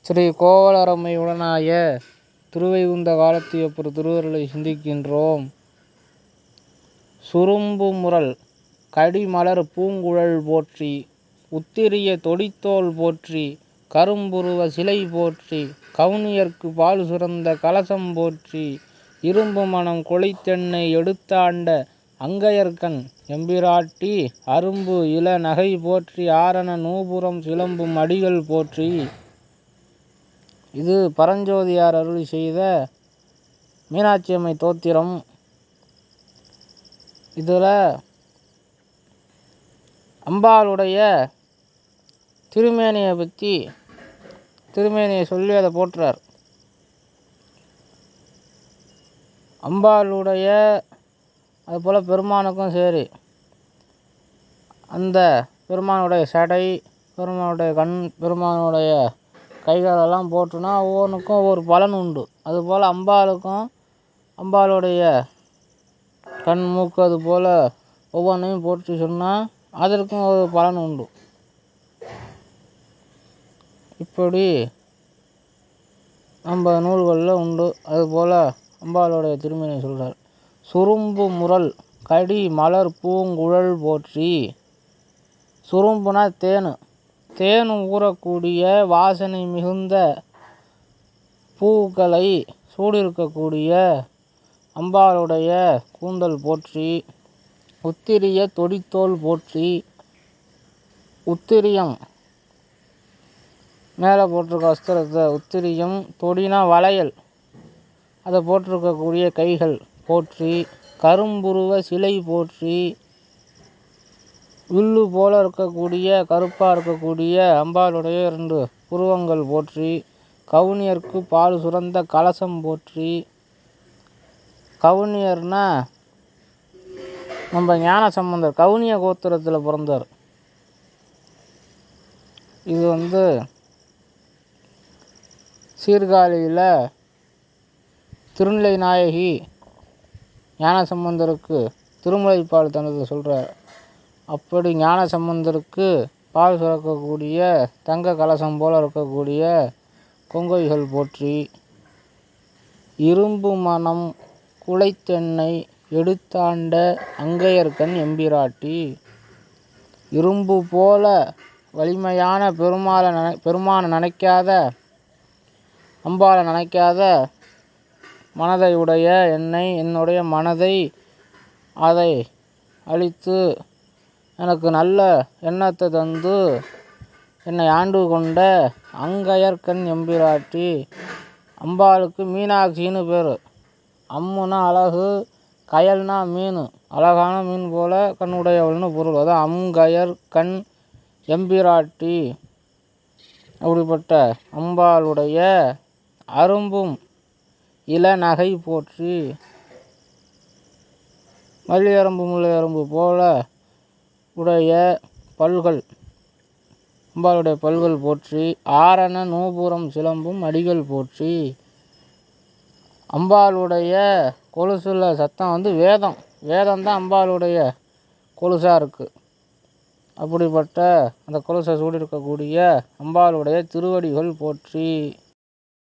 ஸ்ரீ கோவலரம்மையுடனாய திருவைகுந்த காலத்தியப்பர் திருவருளை சிந்திக்கின்றோம். சுரும்பு முரல் கடிமலர் பூங்குழல் போற்றி, உத்திரிய தொடித்தோள் போற்றி, கரும்புருவ சிலை போற்றி, கவுனியர்க்கு பால் சுரந்த கலசம் போற்றி, இரும்பு மனம் குழைத்தென்னை எடுத்தாண்ட அங்கையர்கண் எம்பிராட்டி, அரும்பு இள நகை போற்றி, ஆரண நூபுரம் சிலம்பும் அடிகள் போற்றி. இது பரஞ்சோதியார் அருளி செய்த மீனாட்சி அம்மை தோத்திரம். இதில் அம்பாளுடைய திருமேனியை பற்றி திருமேனியை சொல்லி அதை போற்றுறார். அம்பாளுடைய அதுபோல் பெருமானுக்கும் சரி, அந்த பெருமானுடைய சடை, பெருமானுடைய கண், பெருமானுடைய கைகளெல்லாம் போட்டுனா ஒவ்வொன்றுக்கும் ஒவ்வொரு பலன் உண்டு. அதுபோல் அம்பாளுக்கும் அம்பாளுடைய கண், மூக்கு அது போல் ஒவ்வொன்றையும் போற்றி சொன்னால் அதற்கும் ஒரு பலன் உண்டு. இப்படி நம்ம நூல்களில் உண்டு. அதுபோல் அம்பாளுடைய திருமேனியை சொல்கிறார். சுரும்பு முரல் கடி மலர் பூங்குழல் போற்றி. சுரும்புனா தேன் ஊறக்கூடிய வாசனை மிகுந்த பூக்களை சூடிருக்கக்கூடிய அம்பாளுடைய கூந்தல் போற்றி. உத்திரிய தொடித்தோள் போற்றி. உத்திரியம் மேலே போட்டிருக்க வஸ்திரத்தை உத்திரியம், தொடினா வளையல், அதை போட்டிருக்கக்கூடிய கைகள் போற்றி. கரும்புருவ சிலை போற்றி. வில்லு போல இருக்கக்கூடிய கருப்பாக இருக்கக்கூடிய அம்பாளுடைய 2 புருவங்கள் போற்றி. கவுனியர்க்கு பால் சுரந்த கலசம் போற்றி. கவுனியர்னா நம்ம ஞான சம்பந்தர் கவுனிய கோத்திரத்தில் பிறந்தார். இது சீர்காழியில் திருநிலை நாயகி ஞானசம்பந்தருக்கு திருமுலைப்பால் தனது சொல்கிறார். அப்படி ஞானசம்பந்தருக்கு பால் சுரக்கக்கூடிய தங்க கலசம் போல் இருக்கக்கூடிய கொங்கைகள் போற்றி. இரும்பு மனம் குழைத்தென்னை எடுத்தாண்ட அங்கையர்கண் எம்பிராட்டி. இரும்பு போல வலிமையான பெருமானை நினைக்காத, அம்பாளை நினைக்காத மனதை உடைய என்னுடைய மனதை அதை அழித்து எனக்கு நல்ல எண்ணத்தை தந்து என்னை ஆண்டு கொண்ட அங்கையர்கண் எம்பிராட்டி. அம்பாளுக்கு மீனாட்சின்னு பேர். அம்முனா அழகு, கயல்னா மீன், அழகான மீன் போல கண்ணுடையவள்னு பொருள். அதான் அங்கையர் கண் எம்பிராட்டி. அப்படிப்பட்ட அம்பாளுடைய அரும்பும் இள நகை போற்றி. மல்லியரம்பு முல்லையரம்பு போல உடைய பல்கள், அம்பாளுடைய பல்கள் போற்றி. ஆரண நூபுரம் சிலம்பும் அடிகள் போற்றி. அம்பாளுடைய கொலுசுல சத்தம் வேதம் தான் அம்பாளுடைய கொலுசாக இருக்குது. அப்படிப்பட்ட அந்த கொலுசை சூடி இருக்கக்கூடிய அம்பாளுடைய திருவடிகள் போற்றி.